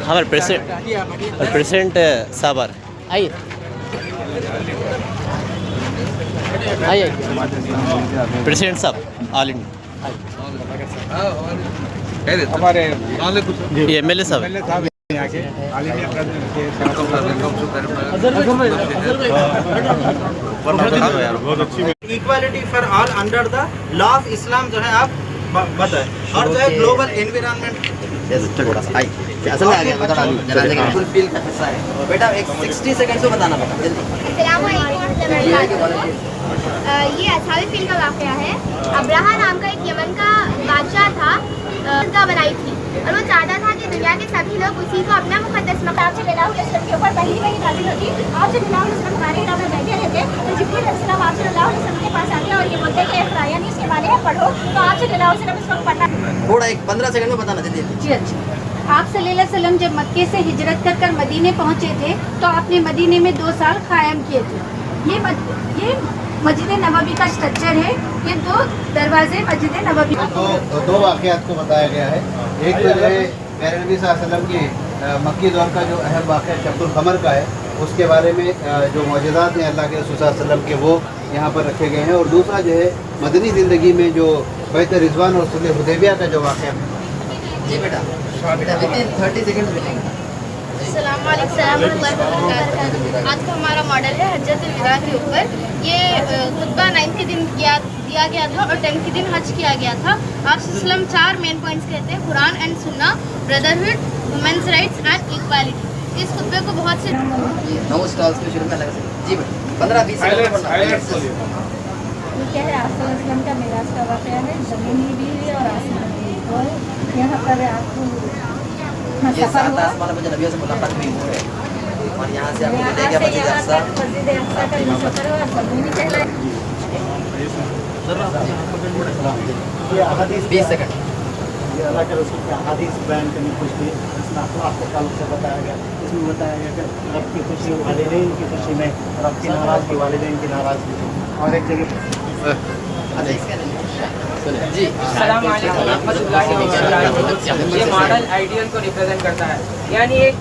हमारे प्रेसिडेंट साहब आ रहे हैं। आइए आइए प्रेसिडेंट साहब ऑल इंडिया हमारे ये एमएलए साहब यहाँ के all India equality for all under the law of Islam जो है आप बताएं, और जो है ग्लोबल एनवायरनमेंट असल में आ गया बता जनाजे का फुल फील का हिस्सा है बेटा। एक 60 सेकंड में बताना पड़ा जल्दी। ये असावी फील का वाकया है। अब्राहा नाम का एक यमन का बादशाह था, का बनाई थी और वो चाहता था कि दुनिया के सभी लोग उसी को अपना मुकद्दस मकाम से सल्लल्लाहु अलैहि वसल्लम के ऊपर पहली वही नाज़िल होती। आप जब सल्लल्लाहु अलैहि वसल्लम हमारे इलाके में बैठे रहते तो जिब्रील अलैहिस्सलाम आप सल्लल्लाहु अलैहि वसल्लम के पास आते और ये बोलते कि खुराया नहीं इसके बारे में पढ़ो, तो आप सल्लल्लाहु अलैहि वसल्लम इस वक्त पढ़ना। थोड़ा एक 15 सेकंड में बताना जल्दी। जी अच्छा। आप सल्लल्लाहु अलैहि वसल्लम जब मक्के से हिजरत कर मदीने पहुँचे थे तो आपने मदीने में 2 साल कायम किए थे। ये मस्जिद नबवी का स्ट्रक्चर है। ये 2 दरवाजे मस्जिद नबवी दो वाक़यात को बताया गया है। एक तो जो है प्यारे नबी सल्लल्लाहु अलैहि वसल्लम की मक्की दौर का जो अहम वाक़या शब्दुल क़मर का है, उसके बारे में जो मौजज़ात हैं अल्लाह के रसूल सल्लल्लाहु अलैहि वसल्लम के वो यहाँ पर रखे गए हैं। और दूसरा जो है मदनी ज़िंदगी में जो बैत रिज़वान और सुलह हुदैबिया का जो वाक़या है। जी बेटा 30 सेकंड मिलेंगे। आज का हमारा मॉडल है हज्जतुल विदा के ऊपर। ये खुतबा 9 के दिन दिया गया था और 10 के दिन हज किया गया था। आप सल्लम 4 मेन पॉइंट्स कहते हैं, Quran and Sunnah, brotherhood, women's rights and equality. इस खुतबे को बहुत से 9 स्टॉल्स के शुरू में लगा सकते। जी बेटा 15-20 सेकंड। क्या है आप का मेराज का वाक़या है, ज़मीनी भी और आसमानी भी। और यहाँ पर आपको ये 7 आसमान में नबियों से मुलाकात हुई है और यहाँ से आपको ले गया मस्जिद अक्सा का ये सफ़र और ज़मीनी कहलाए। 20 सेकंड। ये अल्लाह के रसूल के अहादीस बयान करने की खुशी इसमें अखलाक के ताल्लुक से बताया गया। इसमें बताया गया कि रब की खुशी वालिदैन की खुशी में, रब की नाराज़गी वालिदैन की नाराज़गी। और एक जगह जी ये मॉडल आइडियल को रिप्रेजेंट करता है, यानी एक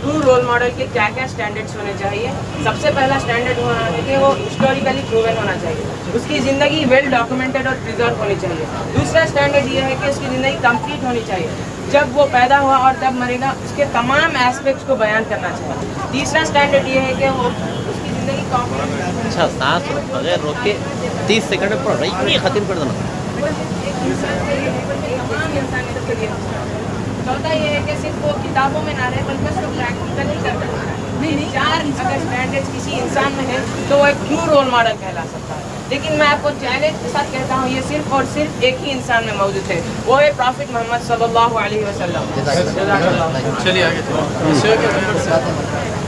ट्रू रोल मॉडल के क्या क्या स्टैंडर्ड्स होने चाहिए। सबसे पहला स्टैंडर्ड होना चाहिए वो हिस्टोरिकली प्रूवन होना चाहिए, उसकी ज़िंदगी वेल डॉक्यूमेंटेड और प्रिजर्व होनी चाहिए। दूसरा स्टैंडर्ड ये है कि उसकी ज़िंदगी कंप्लीट होनी चाहिए, जब वो पैदा हुआ और जब मरेगा उसके तमाम एस्पेक्ट्स को बयान करना चाहिए। तीसरा स्टैंडर्ड ये है कि वो उसकी ज़िंदगी कंप्लीट। अच्छा सांस बगैर रोक के 30 सेकंड में पढ़ रही है, ख़त्म कर देना। चौथा ये है कि सिर्फ वो किताबों में ना रहे बल्कि उसको प्रैक्टिकली करना। नहीं 4 अगर स्टैंडर्ड्स किसी इंसान में है तो वो एक ट्रू रोल मॉडल कहला सकता है। लेकिन मैं आपको चैलेंज के साथ कहता हूँ ये सिर्फ और सिर्फ एक ही इंसान में मौजूद है, वो है प्रॉफिट मोहम्मद सल्लल्लाहु अलैहि वसल्लम। चलिए आगे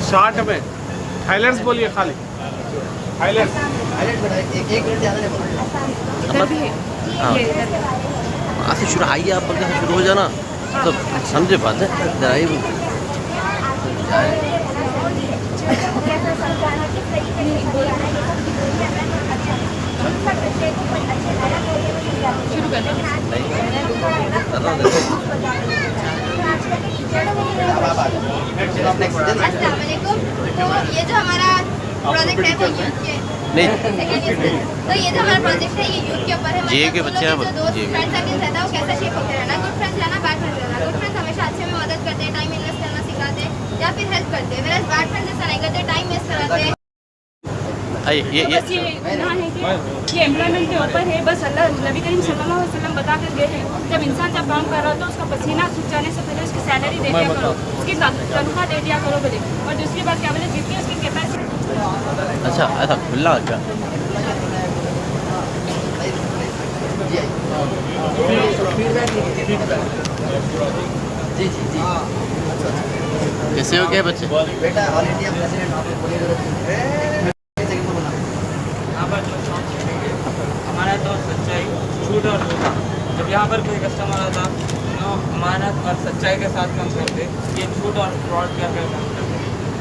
शॉर्ट में हाइलाइट्स बोलिए, खाली हाइलाइट्स। एक मिनट ज़्यादा नहीं वहाँ से शुरू आइए, आप बल्कि शुरू हो जाना तो समझे बात है। जरा ये शुरू कर तो ये जो हमारा प्रोजेक्ट है वो यूथ के नहीं तो ये जो हमारा प्रोजेक्ट है ये यूथ के ऊपर है। जी के बच्चे हैं, जो दोस्त जी फ्रेंड सर्कल रहता है वो कैसा शेप होते रहना, गुड फ्रेंड्स रहना, बैड फ्रेंड्स रहना। गुड फ्रेंड्स हमेशा अच्छे में मदद करते हैं, टाइम इन्वेस्ट करना सिखाते हैं या फिर हेल्प करते हैं, वेयर बैड फ्रेंड्स ऐसा नहीं करते, टाइम वेस्ट कराते हैं। ये बस ये इतना है कि ये एम्प्लॉयमेंट के ऊपर है। बस अल्लाह नबी करीम सल्लल्लाहु अलैहि वसल्लम बता कर गए हैं, जब इंसान जब काम कर रहा हो तो उसका पसीना सूख जाने से पहले उसकी सैलरी दे दिया करो, उसकी तनख्वाह दे दिया करो बोले। और दूसरी बात क्या बोले, जितनी उसकी कैपेसिटी। अच्छा ऐसा खुला क्या जी जी जी कैसे हो गए बच्चे? बेटा ऑल इंडिया प्रेसिडेंट आपको बोलिए हमारा तो सच्चाई, झूठ और धोखा। जब यहाँ पर कोई कस्टमर आता तो अमानत और सच्चाई के साथ काम करते, ये झूठ और फ्रॉड करके काम करते।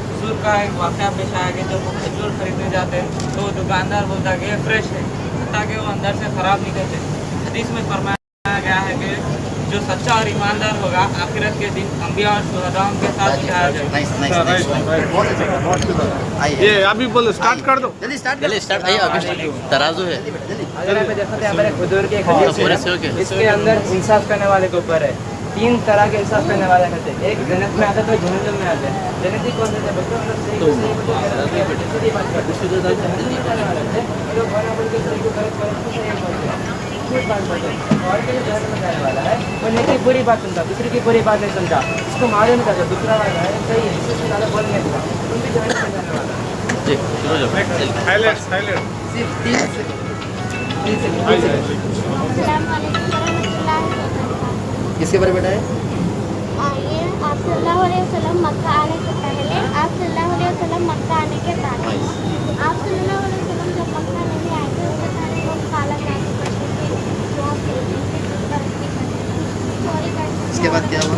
खजूर का एक वाक़या पेश आया कि जब वो खजूर खरीदने जाते हैं तो दुकानदार बोलता है कि फ्रेश है, ताकि वो अंदर से ख़राब नहीं करते। हदीस में फरमाया गया है कि जो सच्चा और ईमानदार होगा आखिरत के दिन अंबिया और शुहदाओं के साथ उठाया जाएगा। नाइस नाइस नाइस बहुत अच्छा आइए ये अभी बोलो स्टार्ट कर दो। जल्दी स्टार्ट चलिए स्टार्ट आइए अभी तराजू है अगर आप देखो तो हमारे हुजूर के एक हदीस पूरे है, से होके इसके अंदर इंसाफ करने वाले के ऊपर है। 3 तरह के इंसाफ करने वाले होते हैं, एक जन्नत में आता है तो जहन्नम में आता है। जन्नती कौन से बच्चों मतलब सही को सही बोलते हैं, सीधी बात करते हैं। जहन्नमी करने वाले हैं जो बराबर के सही को गलत गलत को सही बोलते हैं, झूठ बात बोलते हैं। और के जो जहन्नम में जाने वाला है वो नेकी बुरी बात सुनता, दूसरे की बुरी बात नहीं सुनता, इसको मालूम करता दूसरा वाला है सही है, इससे ज़्यादा बोल नहीं देगा, तुम भी जहन्नम में जाने वाला है। जी शुरू हो जाओ हाइलाइट्स हाइलाइट सिर्फ 3 सेकंड किसके बारे में बेटा है ये आप सल्लल्लाहु अलैहि वसल्लम मक्का आने से पहले, आप सल्लल्लाहु अलैहि वसल्लम मक्का आने के बाद। आप सल्लल्लाहु अलैहि वसल्लम जब मक्का नहीं आए थे उससे पहले वो काला जादू करते थे, जो आप चोरी करते। इसके बाद क्या हुआ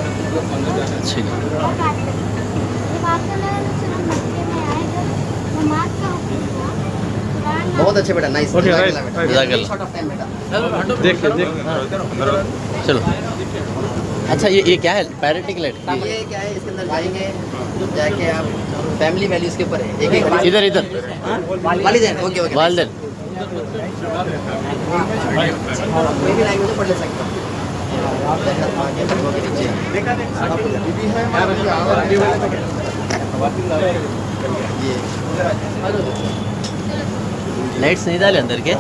ठीक है जब आप सल्लल्लाहु अलैहि वसल्लम मक्के में आए जब नमाज का हुक्म हुआ, कुरान बहुत अच्छे बेटा nice Okay, right, right. Short of time बेटा देखिए देख चलो अच्छा ये क्या है पैरेटिक लाइट ये क्या है इसके अंदर जाएंगे जाके आप फैमिली वैल्यूज के ऊपर है एक एक इधर इधर वालिदैन ओके ओके वालदेन कोई भी लैंग्वेज पढ़ ले सकते हो ये लाइट्स नहीं डाले अंदर के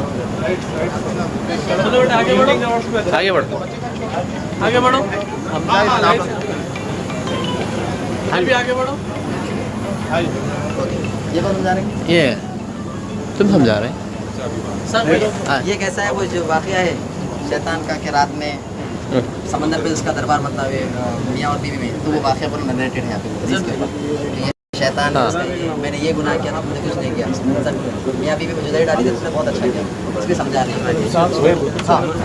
आगे बढ़ो आगे बढ़ो आप भी आगे बढ़ो ये बात समझा रहे हैं ये तुम समझा रहे हैं ये कैसा है वो जो वाकया है शैतान का कि रात में समंदर पे उसका दरबार मतलब मियाँ और बीवी में तो वो वाकया पूरा नरेटेड है यहाँ पे हदीस के ऊपर। ये शैतान हाँ। मैंने ये गुनाह किया था मैंने कुछ नहीं किया सब मियाँ बीवी को जुदाई डाली थी उसने बहुत अच्छा किया इसलिए समझा रही है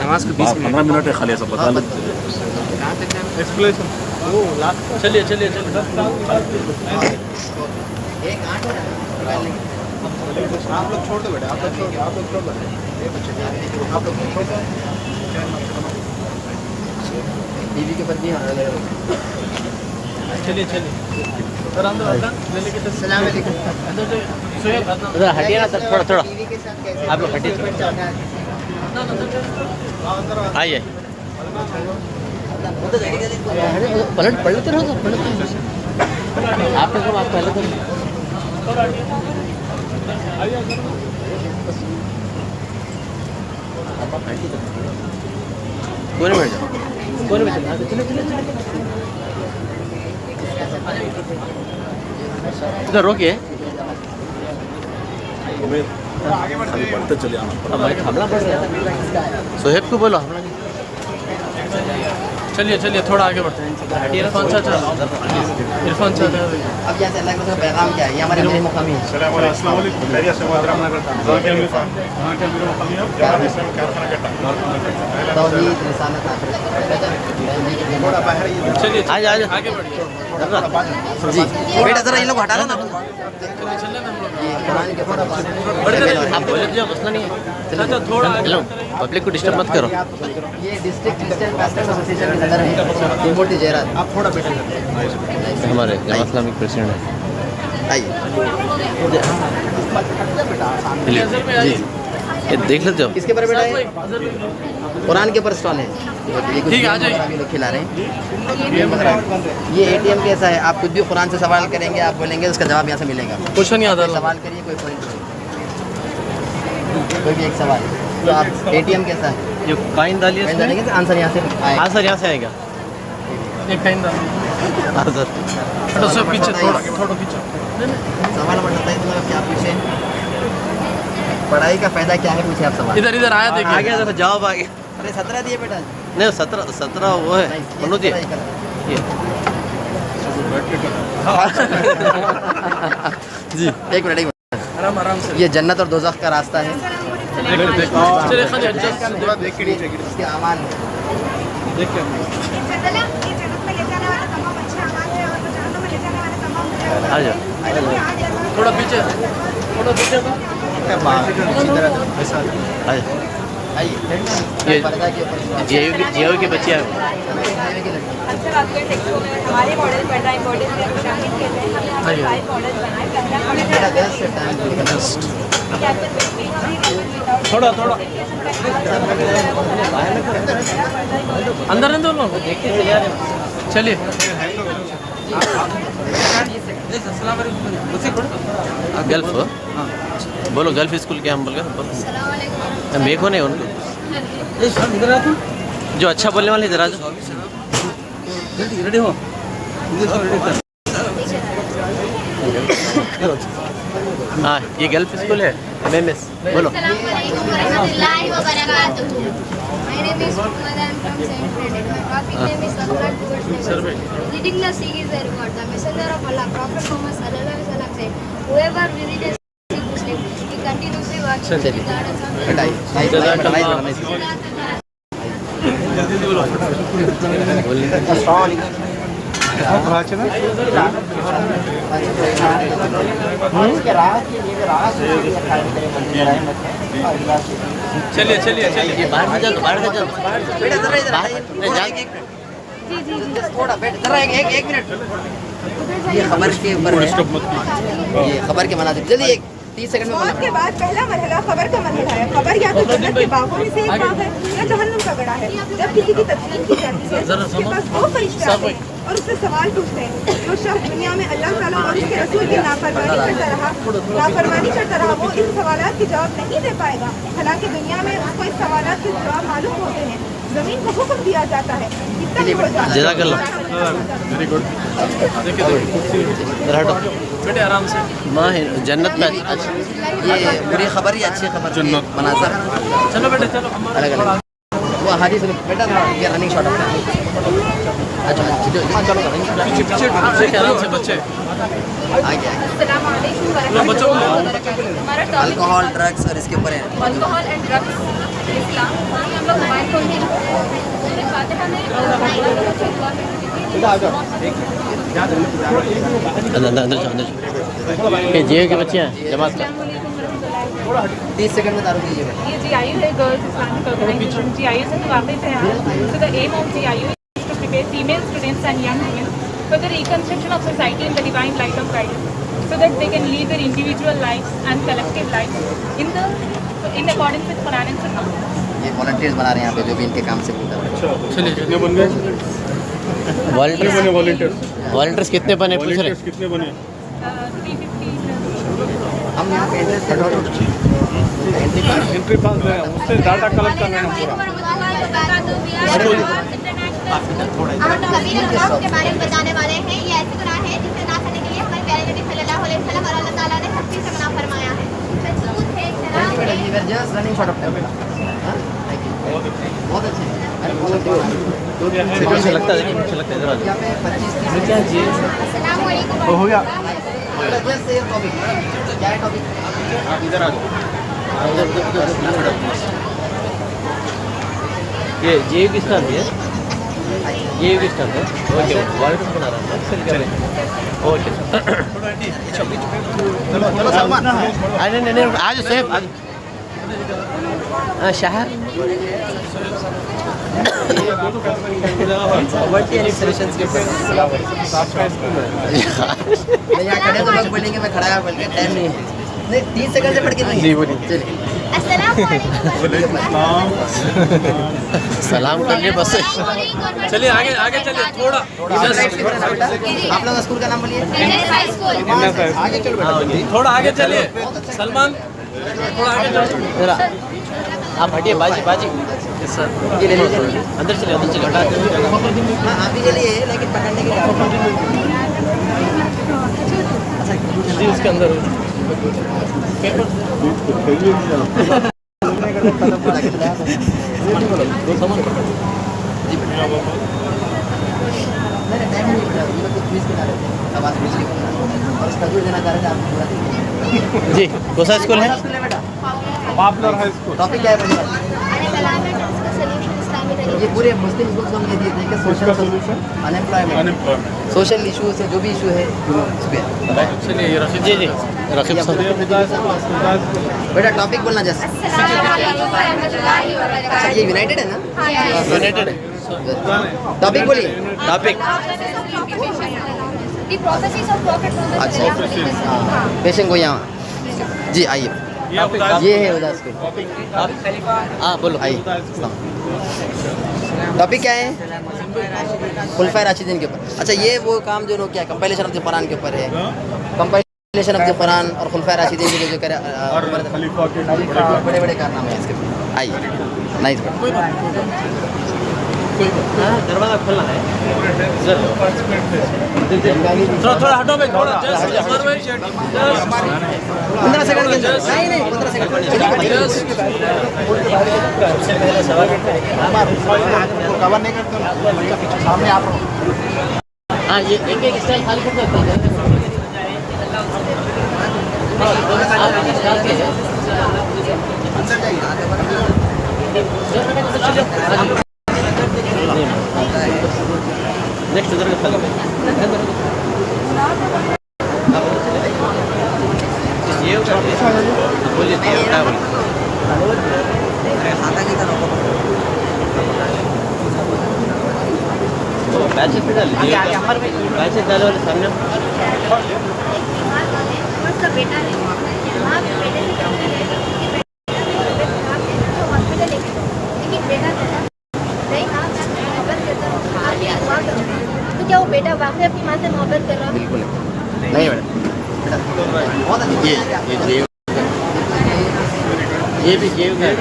नमाज के 15 मिनट है खाली सब बता एक्सप्लेनेशन चलिए चलिए चलिए एक 8 आप लोग छोड़ दो बेटा आप लोग छोड़ दो आप लोग बीवी के ऊपर भी चलिए चलिए सलाम अलैकुम उधर हटिए ना सर थोड़ा थोड़ा आप लोग हटिए आइए पलट पलटते रहो सर पलटते रहो आप लोग आप पहले तो कोने में जाओ कोने में चलो चलो चलो इधर रोकिए बढ़ते चले आना अब भाई हमला पड़ गया सोहेब को बोलो हमला नहीं चलिए चलिए थोड़ा आगे बढ़ते हैं इरफान चाचा इरफान चाचा अब यहाँ से अल्लाह का पैगाम क्या है ये हमारे मेरे मुकामी है तौहीद रिसालत चलिए आज आज आगे बढ़िए जी बेटा जरा इन लोग हटा लो ना ये कुरान के ऊपर आप बोले तो मसला नहीं है चाचा थोड़ा हेलो पब्लिक को डिस्टर्ब मत करो ये डिस्ट्रिक्ट क्रिश्चियन पास्टर्स एसोसिएशन के सदर हैं त्रिमूर्ति जयराज आप थोड़ा बेटा हमारे जमा इस्लामिक प्रेसिडेंट है आइए जी ये देख लेते हो किसके ऊपर बेटा है कुरान के ऊपर स्टॉल है ठीक है, आ जाइए। अभी लोग खिला रहे हैं ये एटीएम कैसा है आप कुछ भी कुरान से सवाल करेंगे आप बोलेंगे उसका जवाब यहाँ से मिलेगा क्वेश्चन याद आ कोई सवाल करिए कोई पॉइंट कोई भी एक सवाल तो आप एटीएम कैसा है ये काइन डालिए पॉइंट डालेंगे तो आंसर यहाँ से आएगा हाँ सर यहाँ से आएगा एक काइन डालिए हाँ सर थोड़ा सा पीछे थोड़ा थोड़ा पीछे सवाल बताता है तो क्या पूछे पढ़ाई का फायदा क्या है पूछे आप सवाल इधर इधर आया देखिए आ गया जवाब आ गया अरे 17 दिए बेटा नहीं 17 वो है मनोज जी ये जी एक मिनट आराम आराम से ये जन्नत और दोज़ख का रास्ता है चलिए खाली adjust थोड़ा देख के नीचे गिर इसके अमान देख के आ जाओ थोड़ा पीछे इसी तरह ऐसा आ जाओ ये जेयू के बच्चे हैं। अच्छा बात करें टेक्सो में हमारे मॉडल पढ़ रहा है मॉडल से हम शामिल किए थे हमने हमारे 5 मॉडल बनाए पहला थोड़ा अंदर नहीं दोनों देखते चले आ रहे हैं। चलिए गल्फ बोलो गल्फ स्कूल क्या हम बोल गए मेरे को नहीं उनको जो अच्छा बोलने वाले इधर आ जाओ। रेडी हो हाँ ये गल्फ स्कूल है एमएमएस बोलो। Reading the sea is their God. The messenger of Allah, Prophet Muhammad sallallahu alaihi wasallam said, "Whoever visits a Muslim, he continuously watches the gardens of चलिए ये बाहर से जाओ बाहर से जाओ बेटा जरा इधर थोड़ा बैठ जरा एक मिनट। ये खबर के ऊपर है, ये खबर के मनाजिर जल्दी 30 सेकंड में के बाद पहला मरहला खबर का मरहला है। खबर या तो जन्नत के बागों में से एक बाग है या जहन्नुम का गड़ा है। जब किसी की तस्लीम की जाती है उसके पास दो फरिश्ते आते हैं और उससे सवाल पूछते हैं। जो शख्स दुनिया में अल्लाह ताला और उसके रसूल की नाफरमानी करता रहा वो इन सवालात के जवाब नहीं दे पाएगा। हालांकि दुनिया में उसको इस सवालात के जवाब मालूम होते हैं। जमीन को हुक्म दिया जाता है जज़ाकल्लाह वेरी गुड। बेटे आराम से माँ जन्नत का ये बुरी खबर या अच्छी खबर जन्नत मनाजर। चलो बेटे चलो अलग अलग वो हादी से बेटा ये रनिंग शॉट अपना अच्छा चलो पीछे आराम से बच्चे आगे बच्चों अल्कोहल ड्रग्स और इसके ऊपर है अल्कोहल एंड ड्रग्स इस्लाम हम लोग मोबाइल फोन की अंदर जाओ ये जेयू के बच्चे हैं जमात का 30 सेकंड में तारुफ कीजिए ये GIU है गर्ल्स इस्लामिक ऑर्गेनाइजेशन GIU से तो वाकई है so the aim of GIU is to prepare female students and young women for the reconstruction of society in the divine light of guidance so that they can lead their individual lives and collective lives in accordance with Quran and Sunnah. ये volunteers बना रहे हैं यहाँ पे जो भी इनके काम से पूछा चलिए कितने बन गए वॉलंटियर्स कितने बने पूछ रहे कितने बने 350 हम यहाँ पे एंट्री पास है उससे डाटा कलेक्ट करना है पूरा हम कबीर गुनाह के बारे में बताने वाले हैं। ये ऐसे गुनाह है जिसे ना करने के लिए हमारे प्यारे नबी सल्लल्लाहु अलैहि वसल्लम और अल्लाह ताला ने सख्ती से मना फरमाया है। सूद है, शराब है, जस्ट रनिंग शॉट ऑफ बहुत अच्छे मुझे लगता है मुझे लगता है इधर आ जाओ। यहाँ पे 25-30 क्या चाहिए अस्सलाम वालेकुम। हो गया जस्ट ये टॉपिक क्या है टॉपिक आप इधर आ जाओ। ये जेयू की स्टाफ है जेयू की स्टाफ है ओके वॉलंटियर बना रहा है चलिए ओके चलो सलमान अरे नहीं आज सेफ आज शहर सॉल्यूशंस के ऊपर यहाँ खड़े तो लोग बोलेंगे मैं खड़ा है बोल के टाइम नहीं है नहीं 30 सेकंड से पढ़ के नहीं बोलिए चलिए अस्सलाम वालेकुम। सलाम करके बस चलिए आगे चलिए थोड़ा आप लोग स्कूल का नाम बोलिए हाई स्कूल आगे चलो थोड़ा आगे चलिए सलमान थोड़ा आगे चलो जरा आप हटिए बाजी बाजी ये ले लीजिए अंदर चलिए हाँ आप भी चलिए लेकिन पकड़ने के लिए जी उसके अंदर जी कौन सा स्कूल है बेटा पॉपुलर हाई स्कूल टॉपिक क्या है अरे कलाम है, उसका सॉल्यूशन इस्लामी ये पूरे मुस्लिम स्कूल हम ये दिए थे कि social solution unemployment social issue से जो भी इशू है उस पर जी जी रकीब साहब बेटा टॉपिक बोलना जैसे अच्छा ये यूनाइटेड है ना यूनाइटेड है टॉपिक बोलिए topic The prophecies of Prophet Muhammad अच्छा sallallahu alaihi wasallam. हाँ पेशेंट को यहाँ जी आइए ये है उधर स्कूल हाँ बोलो आइए टॉपिक क्या है खुलफा राशिदीन के ऊपर अच्छा ये वो काम जो लोग क्या कंपाइलेशन ऑफ द कुरान के ऊपर है कंपाइलेशन ऑफ द कुरान और खुलफा राशिदीन के जो करे बड़े बड़े कारनामे हैं इसके ऊपर आइए नाइस दरवाजा खोलना है थोड़ा हटो भाई थोड़ा 15 सेकंड के अंदर नहीं 15 सेकंड कवर नहीं करते सामने आप हाँ ये एक एक स्टाइल खाली कर सकते हैं नेक्स्ट उधर का ये बोलिए क्या बोलिए बैचेस पे डाल बैचेस डाले वाले सामने उसका बेटा है वहाँ पे बेटे से क्या है हॉस्पिटल लेके लेकिन बेटा नहीं हाँ मोहब्बत करता हूँ तो क्या वो बेटा वाकई अपनी माँ से मोहब्बत कर रहा है बिल्कुल नहीं बेटा बहुत अच्छी ये भी जेव का है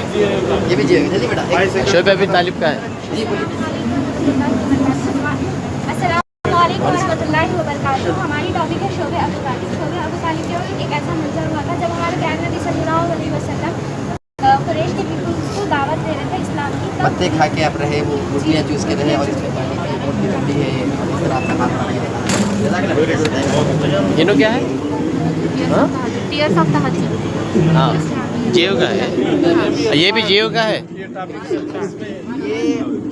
ये भी जी चलिए बेटा शोएब अभी तालिब का है जी बोलिए अस्सलामुअलैकुम रहमतुल्लाहि व बरकातहू। हमारी टॉपिक है शोबे अबू तालिब। शोबे अबू तालिब के वक्त एक ऐसा मंजर हुआ था जब हमारे प्यारे नबी सल्लल्लाहु अलैहि वसल्लम कुरैश के पीपल्स को दावत दे रहे थे इस्लाम की। पत्ते खा के आप रहे वो रोटियाँ चूस के रहे और इसमें पानी की मोटी रोटी है इस तरह आपका हाथ ये क्या है टीयर्स ऑफ तहज्जुद हाँ जेव का है ये भी जेव का है ये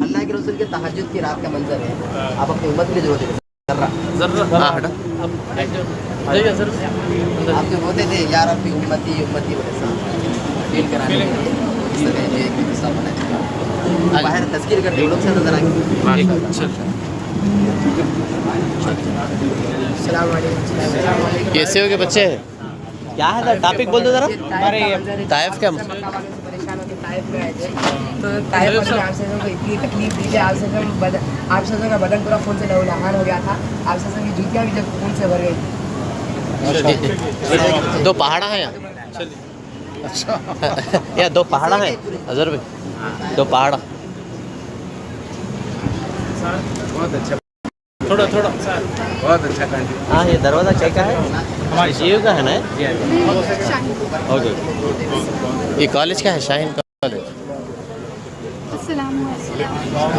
अल्लाह के रसूल के तहज्जुद की रात का मंजर है आप अपनी उम्मत के लिए जरूरत है हाँ हटा आप जो बोलते थे यार अपनी उम्मती उम्मती वैसा फील कराने के लिए इस तरह ये एक हिस्सा बनाया बाहर तस्कीर करते लोग से नजर आएंगे कैसे हो के बच्चे क्या है टॉपिक बोल दो जरा ताइफ क्या परेशान होकर ताइफ में आए थे तो ताइफ में आपसे को इतनी तकलीफ दी कि आपसे का बदन पूरा खून से लहूलुहान हो गया था आपसे की जूतियाँ भी जब खून से भर गई दो पहाड़ा है यहाँ अच्छा या दो पहाड़ा है अजहर भाई दो पहाड़ा बहुत अच्छा थोड़ा बहुत अच्छा कंट्री हाँ ये दरवाज़ा क्या का है हमारे जीव का है ना ओके ये कॉलेज का है शाहीन कॉलेज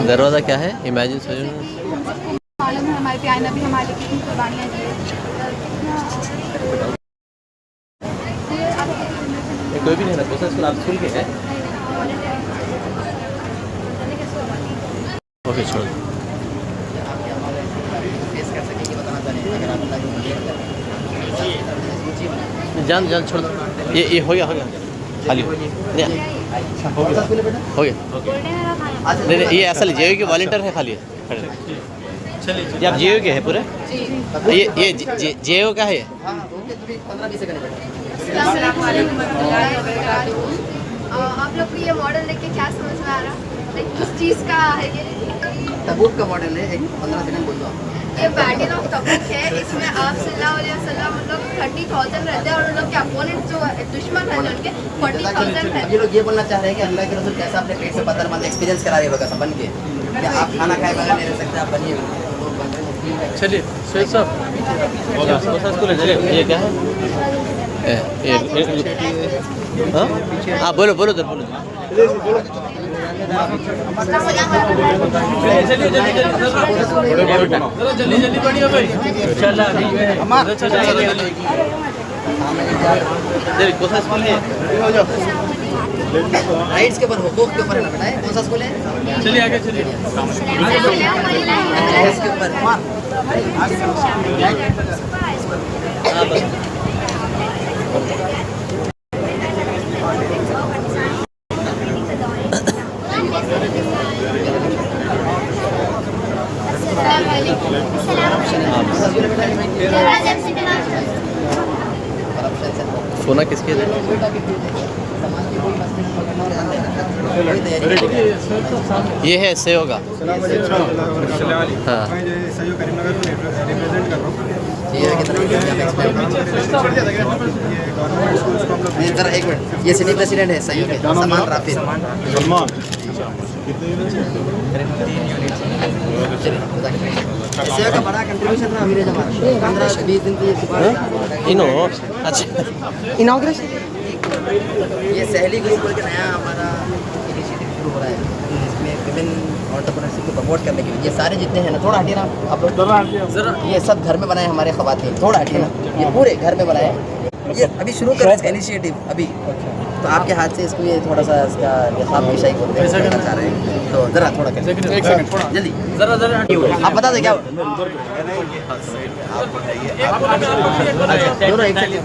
दरवाज़ा क्या है इमेजिन सजन मालूम है हमारे प्यारे नबी हमारे लिए कितनी कुर्बानियाँ दी कोई भी नहीं है दूसरा स्कूल आप स्कूल के हैं ओके छोड़ जान छोड़ दो ये हो गया खाली हो गया नहीं ये असल जियो के वॉलंटियर है खाली चलिए ये आप जियो के हैं पूरे ये जियो का है आप लोग को ये मॉडल देख के क्या समझ में आ रहा किस चीज़ का है ये तबूक का मॉडल है 15 सेकंड बोल दो ये बैटल ऑफ तबूक है इसमें आप सल्लल्लाहु अलैहि वसल्लम मतलब 30,000 रहते हैं और उन लोग के अपोनेंट जो दुश्मन रहते हैं उनके 40,000 रहते हैं ये लोग ये बोलना चाह रहे हैं कि अल्लाह के रसूल कैसा अपने पेट से पत्थर मारने एक्सपीरियंस करा रहे लोग ऐसा बन के कि आप खाना खाए बगैर नहीं रह सकते आप बनिए चलिए शेख साहब स्कूल है चलिए ये क्या है हाँ बोलो बोलो बोलो जल्दी बढ़िया भाई इंशाल्लाह राइट्स के ऊपर, हुकूक के ऊपर है ना बेटा, कौन सा स्कूल है? चलिए आगे चलिए। इसके ऊपर सोना किसके है? ये है से होगा। हाँ एक मिनट, ये सिटी प्रेसिडेंट है सही है, सलमान राफिज। इससे का बड़ा कंट्रीब्यूशन रहा मेरे जमाने में, 15-20 दिन की इनो अच्छा इनॉग्रेशन। ये सहली ग्रुप बोल के नया हमारा इनिशिएटिव शुरू हो रहा है, इसमें विमेन एंटरप्रेन्योरशिप को प्रमोट करने के लिए। ये सारे जितने हैं ना, थोड़ा हटिए ना आप लोग, ये सब घर में बनाए हमारे ख़वातीन, थोड़ा हटिए ना, ये पूरे घर में बनाए। ये अभी शुरू कर रहे हैं इनिशिएटिव अभी, तो आपके हाथ से इसको ये थोड़ा सा इसका निकाब की शाही को करना चाह रहे हैं, तो ज़रा थोड़ा कर जल्दी ज़रा आप बता दें क्या दोनों एक सेकंड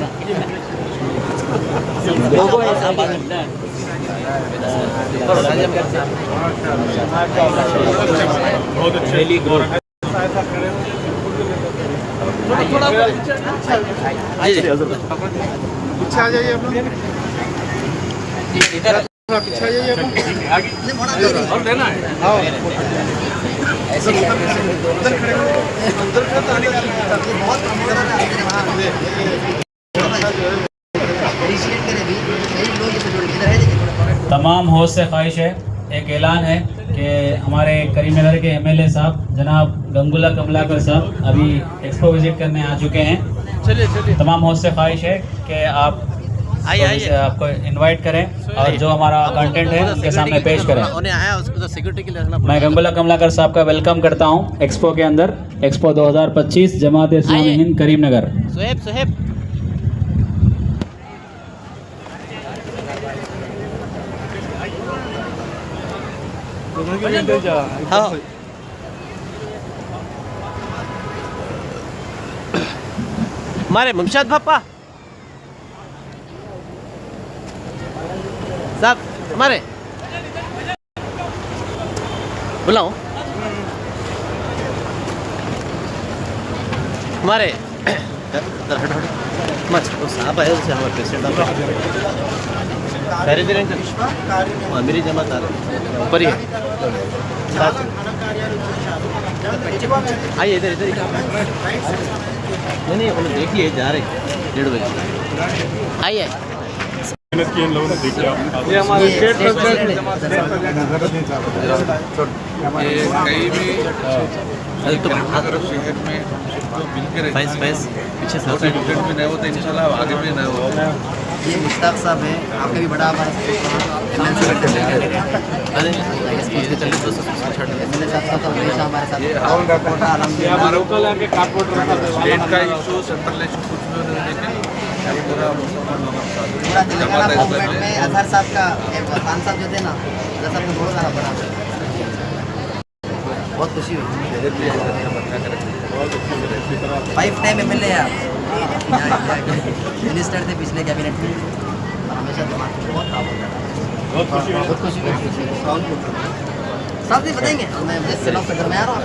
पीछे आ जाइए आप लोग, पीछे आ जाइए आप लोग। और देना है। ऐसे उधर खड़े हो, उधर खड़े तो आने का बहुत तमाम हौस से ख्वाहिश है, एक ऐलान है कि हमारे करीमनगर के एमएलए साहब जनाब गंगुला कमलाकर साहब अभी एक्सपो विजिट करने आ चुके हैं। चलिए तमाम हौस से ख्वाहिश है कि आप आइए आपको इनवाइट करें और जो हमारा कंटेंट है उनके सामने पेश करें। उन्हें आया उसको तो सिक्योरिटी के लिए रखना मैं गंगुला कमलाकर साहब का वेलकम करता हूं एक्सपो के अंदर, एक्सपो 2025 जमात इस्लामी हिंद करीमनगर। सुहेब हाँ हमारे मुमशाद पापा साहब हमारे बुलाओ हमारे मत साहब आए उनसे हमारे प्रेसिडेंट मेरी जमात आ रही ऊपर ही है। आइए इधर नहीं उन्हें देखिए जा रहे 1:30 बजे आइए। ये हमारे स्टेट प्रेसिडेंट कहीं भी तो शहर में तो मिलकर पीछे से प्रेसिडेंट भी नहीं होता, इंशाल्लाह आगे भी नहीं होगा। ये मुश्ताक साहब है, आपका भी बड़ा आभार। अरे चलिए तो हमेशा हमारे साथ स्टेट का इशू सेंट्रल इशू कुछ भी नहीं, लेकिन पूरा पूरा तेलंगाना गवर्नमेंट में अजहर साहब का खान साहब जो थे ना, अजहर साहब को बहुत सारा बड़ा, बहुत खुशी हुई। 5 टाइम MLA है आप, मिनिस्टर थे पिछले कैबिनेट में, हमेशा दिमाग बहुत खराब होता है। बहुत खुशी हुई। साहब जी बताएंगे, मैं जैसे लोग घर में आ रहा हूँ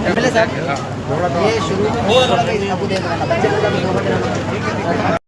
MLA साहब, ये शुरू में आपको दे देना बच्चे